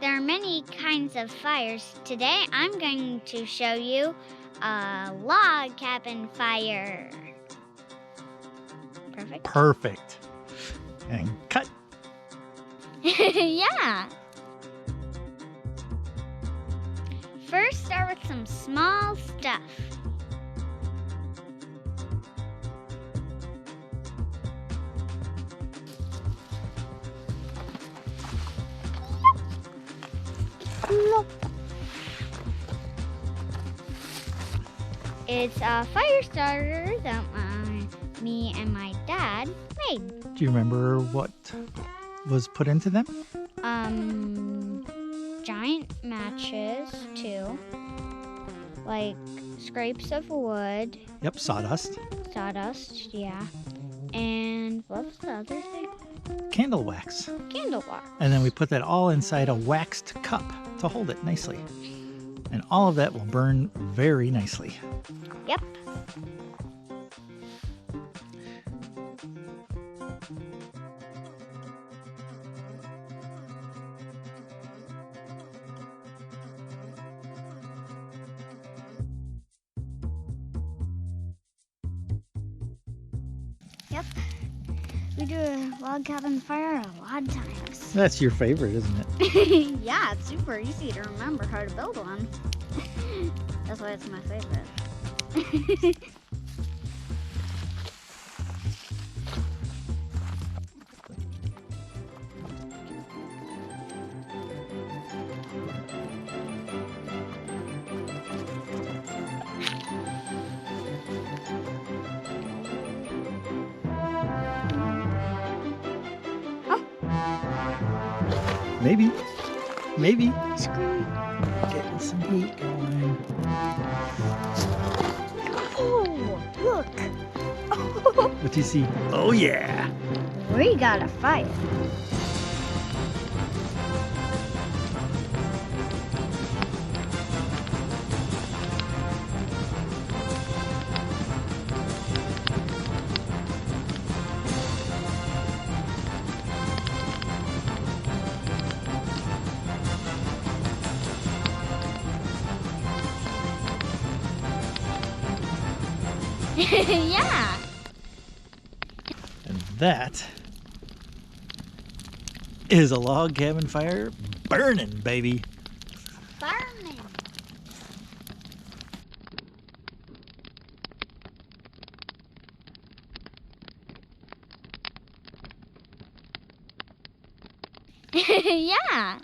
There are many kinds of fires. Today I'm going to show you a log cabin fire. Perfect? Perfect. And cut. Yeah. First, start with some small stuff. It's a fire starter that me and my dad made. Do you remember what was put into them? Giant matches too, like scrapes of wood. Yep, sawdust. Sawdust, yeah. And what was the other thing? Candle wax. Candle wax. And then we put that all inside a waxed cup to hold it nicely. And all of that will burn very nicely. Yep. Yep. We do a log cabin fire a lot of times. That's your favorite, isn't it? Yeah, it's super easy to remember how to build one. That's why it's my favorite. Maybe. Screw. Getting some heat going. Oh, look. What do you see? Oh, yeah. We got a fire. Yeah. And that is a log cabin fire burning, baby. Burning. Yeah.